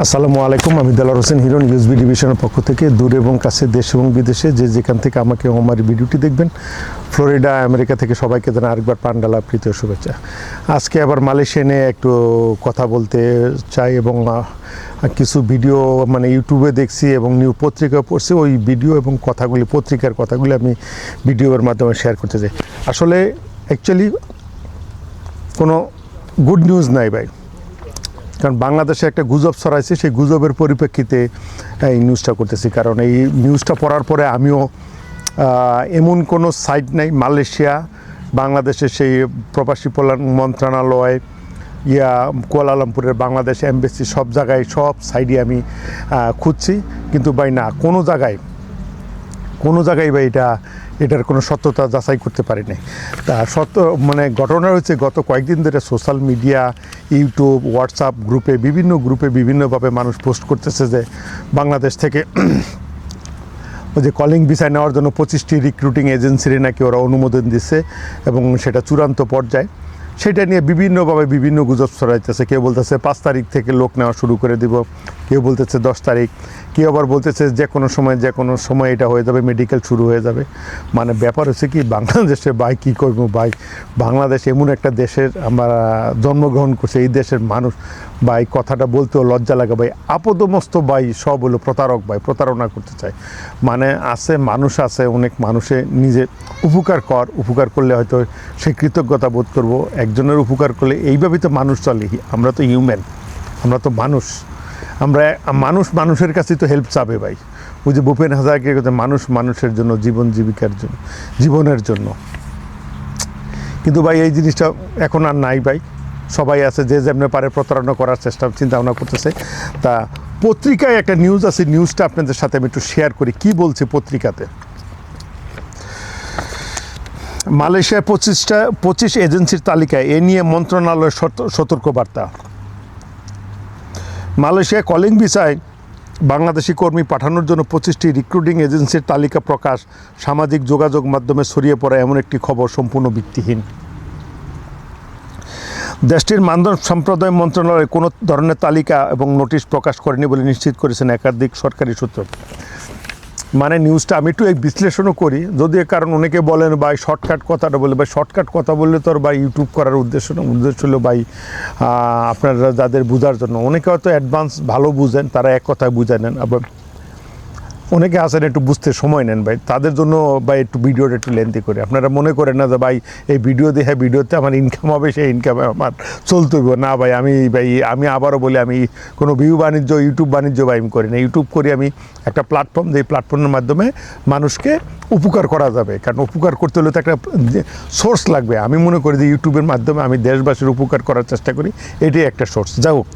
আসসালামু আলাইকুম, আমি দেলার হোসেন হিরণ ইউএসবি ডিভিশনের পক্ষ থেকে দূর এবং কাছে দেশ এবং বিদেশে যেখান থেকে আমাকে আমার ভিডিওটি দেখবেন, ফ্লোরিডা আমেরিকা থেকে সবাইকে জানাই আরেকবার পান্ডালা প্রীতীয় শুভেচ্ছা। আজকে আবার মালয়েশিয়া নিয়ে একটু কথা বলতে চাই এবং কিছু ভিডিও ইউটিউবে দেখছি এবং নিউ পত্রিকা পড়ছি, ওই ভিডিও এবং কথাগুলি পত্রিকার কথাগুলি আমি ভিডিওর মাধ্যমে শেয়ার করতে চাই। আসলে অ্যাকচুয়ালি কোনো গুড নিউজ নাই ভাই, কারণ বাংলাদেশে একটা গুজব ছড়াইছে, সেই গুজবের পরিপ্রেক্ষিতে এই নিউজটা করতেছি। কারণ এই নিউজটা পড়ার পরে আমিও এমন কোনো সাইট নাই মালয়েশিয়া বাংলাদেশের সেই প্রবাসী কল্যাণ মন্ত্রণালয় কুয়ালালামপুরের বাংলাদেশ এমবেসি সব জায়গায় সব সাইডে আমি খুঁজছি, কিন্তু ভাই না, কোনো জায়গায় ভাই এটার কোনো সত্যতা যাচাই করতে পারিনি। তা ঘটনা হচ্ছে, গত কয়েকদিন ধরে সোশ্যাল মিডিয়া, ইউটিউব, হোয়াটসঅ্যাপ গ্রুপে বিভিন্নভাবে মানুষ পোস্ট করতেছে যে বাংলাদেশ থেকে ওই যে কলিং ভিসা নেওয়ার জন্য 25টি রিক্রুটিং এজেন্সির নাকি ওরা অনুমোদন দিচ্ছে এবং সেটা চূড়ান্ত পর্যায়ে। সেটা নিয়ে বিভিন্নভাবে বিভিন্ন গুজব ছড়াইতেছে। কেউ বলতেছে 5 তারিখ থেকে লোক নেওয়া শুরু করে দিব, কেউ বলতেছে 10 তারিখ, কেউ আবার বলতেছে যে কোনো সময় এটা হয়ে যাবে, মেডিকেল শুরু হয়ে যাবে। ব্যাপার হচ্ছে কি, বাংলাদেশে ভাই কী করবো ভাই, বাংলাদেশ এমন একটা দেশের আমরা জন্মগ্রহণ করছে, এই দেশের মানুষ ভাই করতে লজ্জা লাগে ভাই, আপদমস্ত ভাই সব হলো প্রতারক ভাই, প্রতারণা করতে চায়। মানুষ আছে অনেক, মানুষে নিজে উপকার করলে হয়তো সে কৃতজ্ঞতা বোধ করবো। একজনের উপকার করলে এইভাবেই তো মানুষ চলে, আমরা তো হিউম্যান, আমরা তো মানুষের কাছেই তো হেল্প চাবে ভাই। ওই যে ভূপেন হাজারিকার কথা, মানুষের জন্য, জীবনের জন্য। কিন্তু ভাই এই জিনিসটা এখন আর নাই ভাই, সবাই আছে যে যেমনি পারে প্রতারণা করার চিন্তা ভাবনা করতেছে। তা পত্রিকায় একটা নিউজ আছে, নিউজটা আপনাদের সাথে আমি একটু শেয়ার করি। কি বলছে পত্রিকাতে? মালয়েশিয়ার 25 এজেন্সির তালিকায় এ নিয়ে মন্ত্রণালয়ের সতর্কবার্তা। মালয়েশিয়ায় কলিং ভিসায় বাংলাদেশি কর্মী পাঠানোর জন্য 25টি রিক্রুটিং এজেন্সির তালিকা প্রকাশ। সামাজিক যোগাযোগ মাধ্যমে ছড়িয়ে পড়া এমন একটি খবর সম্পূর্ণ ভিত্তিহীন। দেশটির মানদণ্ড সম্প্রদায় মন্ত্রণালয় কোনো ধরনের তালিকা এবং নোটিশ প্রকাশ করেনি বলে নিশ্চিত করেছেন একাধিক সরকারি সূত্র। নিউজটা আমি একটু বিশ্লেষণও করি যদিও, কারণ অনেকে বলেন ভাই শর্টকাট কথাটা বলে, ভাই শর্টকাট কথা বললে তো আর ভাই ইউটিউব করার উদ্দেশ্য হলো ভাই আপনারা যাদের বোঝার জন্য। অনেকে হয়তো অ্যাডভান্স ভালো বুঝেন, তারা এক কথায় বুঝে নেন, আবার অনেকে আসেন একটু বুঝতে সময় নেন ভাই, তাদের জন্য ভাই একটু ভিডিওটা একটু লেন্থি করে। আপনারা মনে করেন না যে ভাই এই ভিডিওতে আমার ইনকাম হবে, সেই ইনকামে আমার চলতে হবে না ভাই। আমি আবারও বলি, আমি কোনো ইউটিউব বাণিজ্য ভাই আমি করি না। ইউটিউব করি আমি একটা প্ল্যাটফর্ম, যে প্ল্যাটফর্মের মাধ্যমে মানুষকে উপকার করা যাবে। কারণ উপকার করতে হলে তো একটা সোর্স লাগবে। আমি মনে করি যে ইউটিউবের মাধ্যমে আমি দেশবাসীর উপকার করার চেষ্টা করি, এটাই একটা সোর্স। যাই হোক,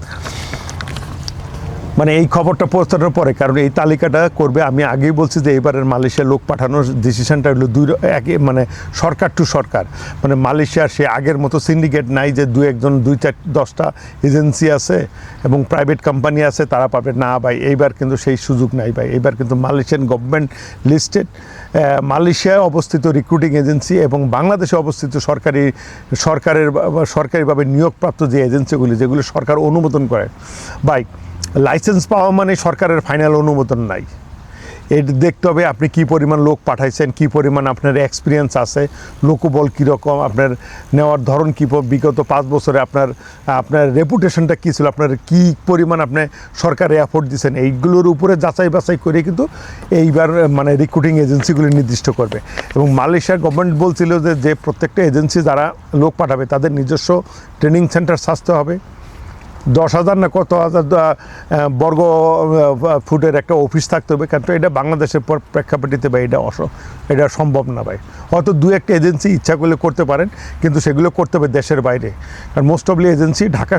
এই খবরটা পৌঁছানোর পরে, কারণ এই তালিকাটা করবে, আমি আগেই বলছি যে এবারের মালয়েশিয়া লোক পাঠানোর ডিসিশনটা হলো সরকার টু সরকার। মালয়েশিয়ার সে আগের মতো সিন্ডিকেট নাই যে 2-10টা এজেন্সি আছে এবং প্রাইভেট কোম্পানি আছে তারা পাবে না ভাই। এইবার কিন্তু সেই সুযোগ নাই ভাই। এইবার কিন্তু মালয়েশিয়ান গভর্নমেন্ট লিস্টেড মালয়েশিয়ায় অবস্থিত রিক্রুটিং এজেন্সি এবং বাংলাদেশে অবস্থিত সরকারিভাবে নিয়োগপ্রাপ্ত যে এজেন্সিগুলি, যেগুলো সরকার অনুমোদন করে ভাই, লাইসেন্স পাওয়া সরকারের ফাইনাল অনুমোদন নাই। এটা দেখতে হবে আপনি কী পরিমাণ লোক পাঠাইছেন, কী পরিমাণ আপনার এক্সপিরিয়েন্স আছে, লোকবল কীরকম, আপনার নেওয়ার ধরন কী, বিগত 5 বছরে আপনার রেপুটেশনটা কী ছিল, আপনার কী পরিমাণ আপনি সরকারে এফোর্ট দিচ্ছেন, এইগুলোর উপরে যাচাই বাছাই করে কিন্তু এইবার রিক্রুটিং এজেন্সিগুলি নির্দিষ্ট করবে। এবং মালয়েশিয়ার গভর্নমেন্ট বলছিল যে প্রত্যেকটা এজেন্সি যারা লোক পাঠাবে তাদের নিজস্ব ট্রেনিং সেন্টার থাকতে হবে, 10,000 না কত হাজার বর্গ ফুটের একটা অফিস থাকতে হবে। কারণ এটা বাংলাদেশের প্রেক্ষাপটিতে ভাই এটা সম্ভব না ভাই। হয়তো 2-1টা এজেন্সি ইচ্ছা করলে করতে পারেন, কিন্তু সেগুলো করতে হবে দেশের বাইরে। কারণ মোস্ট অফলি এজেন্সি ঢাকা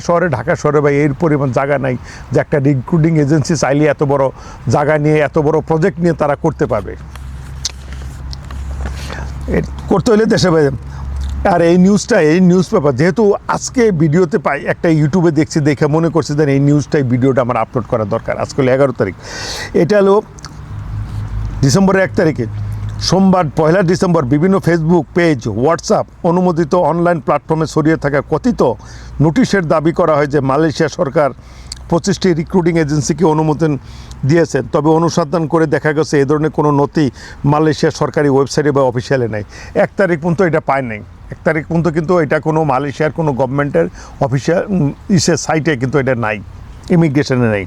শহরে ভাই এর পরিমাণ জায়গা নাই যে একটা রিক্রুটিং এজেন্সি চাইলে এত বড় জায়গা নিয়ে, এত বড় প্রজেক্ট নিয়ে তারা করতে পারবে। করতে হলে দেশের বাইরে। আর এই নিউজ পেপার যেহেতু আজকে ভিডিওতে পাই, একটা ইউটিউবে দেখে মনে করছি যে এই ভিডিওটা আমার আপলোড করা দরকার। আজকে হলো 11 তারিখ, এটা হলো ডিসেম্বরের 1 তারিখে সোমবার 1 ডিসেম্বর বিভিন্ন ফেসবুক পেজ, হোয়াটসঅ্যাপ অনুমোদিত অনলাইন প্ল্যাটফর্মে ছড়িয়ে থাকা কথিত নোটিশের দাবি করা হয় যে মালয়েশিয়া সরকার 25টি রিক্রুটিং এজেন্সিকে অনুমোদন দিয়েছেন, তবে অনুসন্ধান করে দেখা গেছে এ ধরনের কোনো নথি মালয়েশিয়ার সরকারি ওয়েবসাইটে বা অফিসিয়ালে নেই। 1 তারিখ পর্যন্ত এটা পায় নাই, 1 তারিখ পর্যন্ত কিন্তু এটা কোনো মালয়েশিয়ার কোনো গভর্নমেন্টের অফিসিয়াল সাইটে কিন্তু এটা নাই, ইমিগ্রেশনে নেই।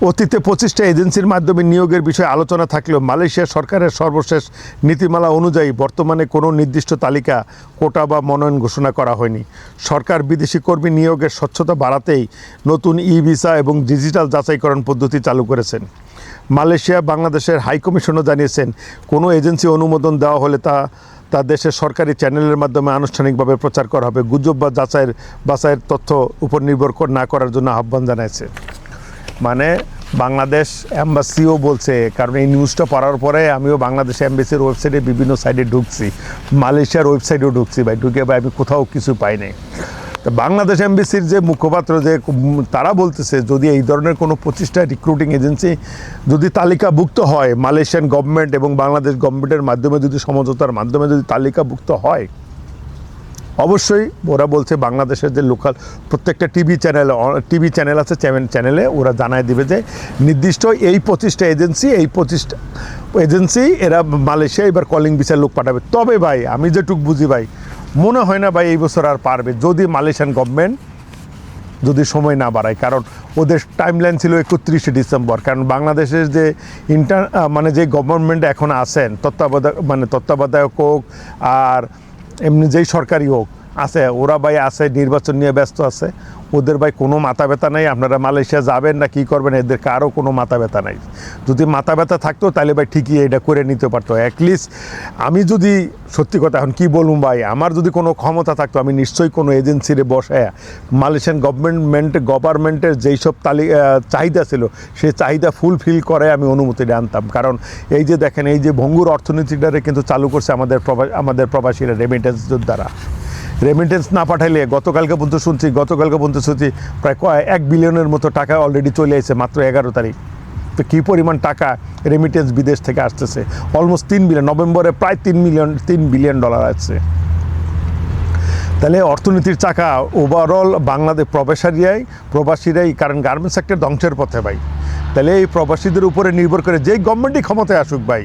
অতীতে 25টা এজেন্সির মাধ্যমে নিয়োগের বিষয়ে আলোচনা থাকলেও মালয়েশিয়া সরকারের সর্বশেষ নীতিমালা অনুযায়ী বর্তমানে কোনো নির্দিষ্ট তালিকা, কোটা বা মনোনয়ন ঘোষণা করা হয়নি। সরকার বিদেশি কর্মী নিয়োগের স্বচ্ছতা বাড়াতেই নতুন ভিসা এবং ডিজিটাল যাচাইকরণ পদ্ধতি চালু করেছেন। মালয়েশিয়া বাংলাদেশের হাইকমিশনও জানিয়েছেন, কোনো এজেন্সি অনুমোদন দেওয়া হলে তা দেশের সরকারি চ্যানেলের মাধ্যমে আনুষ্ঠানিকভাবে প্রচার করা হবে। গুজব বা বাছাইয়ের তথ্য উপর নির্ভর না করার জন্য আহ্বান জানিয়েছে। মানে বাংলাদেশ অ্যাম্বাসিও বলছে, কারণ এই নিউজটা পড়ার পরে আমিও বাংলাদেশ অ্যাম্বাসির ওয়েবসাইটে বিভিন্ন সাইটে ঢুকছি, মালয়েশিয়ার ওয়েবসাইটেও ঢুকছি ভাই, ঢুকে ভাই আমি কোথাও কিছু পাই নাই। তো বাংলাদেশ অ্যাম্বাসির যে মুখপাত্র যে তারা বলতেছে, যদি এই ধরনের কোনো 25টা রিক্রুটিং এজেন্সি যদি তালিকাভুক্ত হয় মালয়েশিয়ান গভর্নমেন্ট এবং বাংলাদেশ গভর্নমেন্টের মাধ্যমে, যদি সমঝোতার মাধ্যমে যদি তালিকাভুক্ত হয়, অবশ্যই ওরা বলছে বাংলাদেশের যে লোকাল প্রত্যেকটা টিভি চ্যানেল আছে, চ্যানেলে ওরা জানায় দিবে যে নির্দিষ্ট এই 25টা এজেন্সি এরা মালয়েশিয়া এবার কলিং ভিসার লোক পাঠাবে। তবে ভাই আমি যেটুক বুঝি ভাই, মনে হয় না ভাই এই বছর আর পারবে, যদি মালয়েশিয়ান গভর্নমেন্ট যদি সময় না বাড়ায়। কারণ ওদের টাইমলাইন ছিল 31শে ডিসেম্বর। কারণ বাংলাদেশের যে মানে যে গভর্নমেন্ট এখন আছেন, তত্ত্বাবধায়ক হোক আর এমনি যেই সরকারি হোক আছে, ওরা ভাই আছে নির্বাচন নিয়ে ব্যস্ত আছে, ওদের ভাই কোনো মাথা ব্যথা নাই। আপনারা মালয়েশিয়া যাবেন না কী করবেন, এদের কারও কোনো মাথা ব্যথা নাই। যদি মাথা ব্যথা থাকতো তাহলে ভাই ঠিকই এটা করে নিতে পারতো। অ্যাটলিস্ট আমি যদি সত্যি কথা এখন কী বলুন ভাই, আমার যদি কোনো ক্ষমতা থাকতো আমি নিশ্চয়ই কোনো এজেন্সিরে বসায় মালয়েশিয়ান গভর্নমেন্টের যেই সব চাহিদা ছিল সেই চাহিদা ফুলফিল করে আমি অনুমতিটা আনতাম। কারণ এই যে দেখেন, এই যে ভঙ্গুর অর্থনীতিটারে কিন্তু চালু করছে আমাদের প্রবাসীরা রেমিটেন্সের দ্বারা। রেমিটেন্স না পাঠাইলে গতকালকে পর্যন্ত শুনছি প্রায় 1 বিলিয়নের মতো টাকা অলরেডি চলে এসেছে মাত্র 11 তারিখ। তো কী পরিমাণ টাকা রেমিটেন্স বিদেশ থেকে আসতেছে, অলমোস্ট 3 বিলিয়ন, নভেম্বরে প্রায় 3 বিলিয়ন ডলার আসছে। তাহলে অর্থনীতির চাকা ওভারঅল বাংলাদেশ প্রবাসীরাই, কারণ গার্মেন্টস সেক্টর ধ্বংসের পথে ভাই। তাহলে এই প্রবাসীদের উপরে নির্ভর করে যেই গভর্নমেন্টই ক্ষমতায় আসুক ভাই,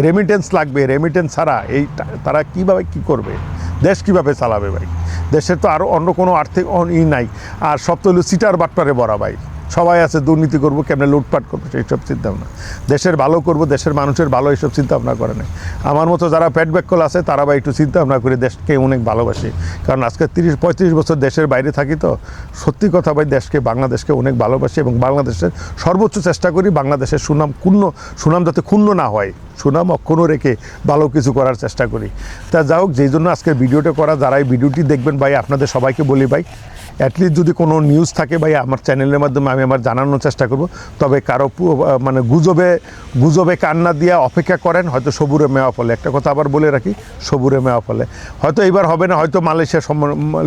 রেমিটেন্স লাগবে। রেমিটেন্স ছাড়া তারা কীভাবে কী করবে, দেশ কীভাবে চালাবে ভাই? দেশের তো আরও অন্য কোনো আর্থিক নাই। আর সব তো হলো সিটার বাটপারে ভরা ভাই। সবাই আছে দুর্নীতি করবো, কেমনে লুটপাট করবো, সেইসব চিন্তাভাবনা। দেশের ভালো করবো, দেশের মানুষের ভালো, এইসব চিন্তাভাবনা করে না। আমার মতো যারা পেট ব্যাকল আছে তারা ভাই একটু চিন্তাভাবনা করে দেশকে অনেক ভালোবাসি। কারণ আজকে 30-35 বছর দেশের বাইরে থাকি, তো সত্যি কথা ভাই বাংলাদেশকে অনেক ভালোবাসি এবং বাংলাদেশের সর্বোচ্চ চেষ্টা করি বাংলাদেশের সুনাম যাতে ক্ষুণ্ণ না হয়, সুনাম অক্ষুণ্ণ রেখে ভালো কিছু করার চেষ্টা করি। তা যা হোক, যেই জন্য আজকের ভিডিওটা করা, যারা এই ভিডিওটি দেখবেন ভাই আপনাদের সবাইকে বলি ভাই, অ্যাটলিস্ট যদি কোনো নিউজ থাকে ভাই আমার চ্যানেলের মাধ্যমে আমি আমার জানানোর চেষ্টা করব। তবে কারো মানে গুজবে কান্না দিয়ে অপেক্ষা করেন, হয়তো সবুরে মেওয়া ফলে। একটা কথা আবার বলে রাখি, সবুরে মেওয়া ফলে। হয়তো এইবার হবে না, হয়তো মালয়েশিয়া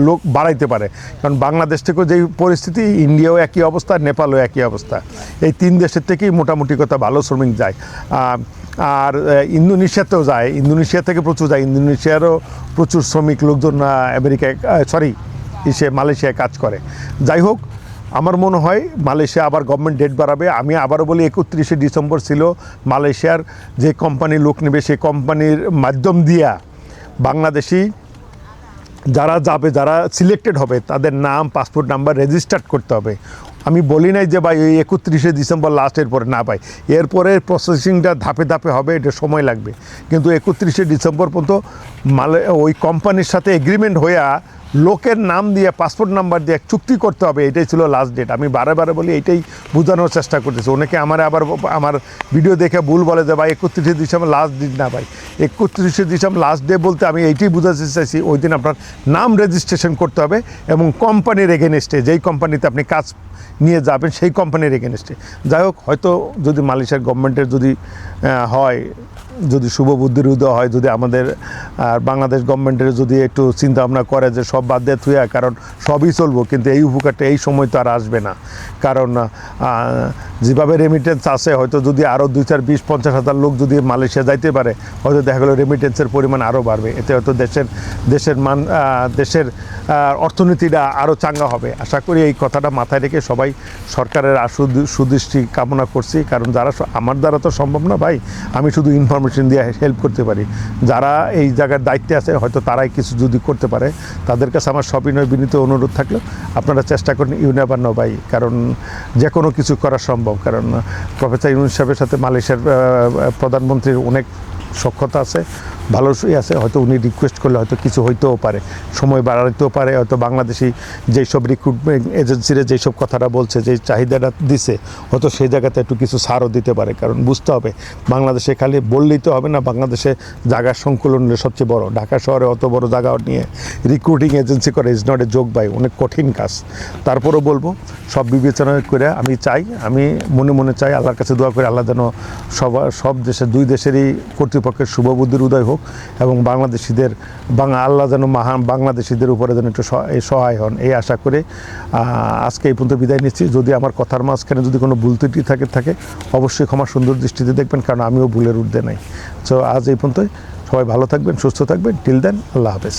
লোক বাড়াইতে পারে। কারণ বাংলাদেশ থেকেও যেই পরিস্থিতি, ইন্ডিয়াও একই অবস্থা, নেপালও একই অবস্থা। এই 3 দেশের থেকেই মোটামুটি কথা ভালো শ্রমিক যায়। আর ইন্দোনেশিয়াতেও যায়, ইন্দোনেশিয়া থেকে প্রচুর যায়, ইন্দোনেশিয়ারও প্রচুর শ্রমিক লোকজন মালয়েশিয়ায় কাজ করে। যাই হোক, আমার মনে হয় মালয়েশিয়া আবার গভর্নমেন্ট ডেট বাড়াবে। আমি আবারও বলি 31শে ডিসেম্বর ছিল মালয়েশিয়ার যে কোম্পানি লোক নেবে, সেই কোম্পানির মাধ্যম দিয়া বাংলাদেশি যারা যাবে, যারা সিলেক্টেড হবে, তাদের নাম, পাসপোর্ট নাম্বার রেজিস্টার্ড করতে হবে। আমি বলি নাই যে ভাই ওই 31শে ডিসেম্বর লাস্টের পরে না পাই, এরপরে প্রসেসিংটা ধাপে ধাপে হবে, এটা সময় লাগবে। কিন্তু 31শে ডিসেম্বর পর্যন্ত ওই কোম্পানির সাথে এগ্রিমেন্ট হইয়া লোকের নাম দিয়ে, পাসপোর্ট নাম্বার দিয়ে চুক্তি করতে হবে, এটাই ছিল লাস্ট ডেট। আমি বারে বলি, এইটাই বোঝানোর চেষ্টা করতেছি। অনেকে আমার ভিডিও দেখে ভুল বলে যে ভাই 31শে ডিসেম্বর লাস্ট ডেট না ভাই, 31শে ডিসেম্বর লাস্ট ডে বলতে আমি এইটাই বোঝাতে চাইছি, ওই দিন আপনার নাম রেজিস্ট্রেশন করতে হবে এবং কোম্পানির এগেনস্টে, যেই কোম্পানিতে আপনি কাজ নিয়ে যাবেন সেই কোম্পানির এগেনস্টে। যাই হোক, হয়তো যদি মালয়েশিয়ার গভর্নমেন্টের যদি হয় যদি শুভ বুদ্ধির উদয় হয়, যদি আমাদের বাংলাদেশ গভর্নমেন্টের যদি একটু চিন্তা ভাবনা করে যে সব বাদ দিয়ে থুয়া, কারণ সবই চলবো, কিন্তু এই উপকারটা এই সময় তো আর আসবে না। কারণ যেভাবে রেমিটেন্স আছে, হয়তো যদি আরও 2, 4, 20, 50 হাজার লোক যদি মালয়েশিয়া যাইতে পারে, হয়তো দেখা গেলো রেমিটেন্সের পরিমাণ আরও বাড়বে। এতে হয়তো দেশের অর্থনীতিটা আরও চাঙ্গা হবে। আশা করি এই কথাটা মাথায় রেখে সবাই সরকারের সুদৃষ্টি কামনা করছি। কারণ যারা, আমার দ্বারা তো সম্ভব না ভাই, আমি শুধু ইনফরমেশন দিয়ে হেল্প করতে পারি। যারা এই জায়গার দায়িত্বে আছে, হয়তো তারাই কিছু যদি করতে পারে, তাদের কাছে আমার সবিনয় বিনীত অনুরোধ থাকলো আপনারা চেষ্টা করেন। ইউ নেভার নো ভাই, কারণ যে কোনো কিছু করা সম্ভব। কারণ প্রফেসর ইউনূস সাহেবের সাথে মালয়েশিয়ার প্রধানমন্ত্রীর অনেক সখ্যতা আছে, ভালোই আছে। হয়তো উনি রিকোয়েস্ট করলে হয়তো কিছু হইতেও পারে, সময় বাড়াইতেও পারে। হয়তো বাংলাদেশি যেই সব রিক্রুটমেন্ট এজেন্সিরা যেই সব কথাটা বলছে, যেই চাহিদাটা দিছে, হয়তো সেই জায়গাতে একটু কিছু ছাড়ও দিতে পারে। কারণ বুঝতে হবে, বাংলাদেশে খালি বললেই তো হবে না। বাংলাদেশে জায়গার সংকুলন সবচেয়ে বড়। ঢাকা শহরে অত বড় জায়গা নিয়ে রিক্রুটিং এজেন্সি করে ইজ নট এ জোক ভাই, অনেক কঠিন কাজ। তারপরও বলবো, সব বিবেচনা করে আমি মনে মনে চাই, আল্লাহর কাছে দোয়া করে আল্লাহ যেন সব দেশের, 2 দেশেরই কর্তৃপক্ষের শুভবুদ্ধির উদয় হোক, এবং বাংলাদেশিদের আল্লাহ যেন বাংলাদেশিদের উপরে যেন একটু সহায় হন, এই আশা করে আজকে এই পর্যন্ত বিদায় নিচ্ছি। যদি আমার কথার মাঝখানে যদি কোনো ভুল ত্রুটি থাকে অবশ্যই ক্ষমা সুন্দর দৃষ্টিতে দেখবেন, কারণ আমিও ভুলের ঊর্ধ্বে নাই। সো আজ এই পর্যন্তই। সবাই ভালো থাকবেন, সুস্থ থাকবেন। টিল দেন, আল্লাহ হাফেজ।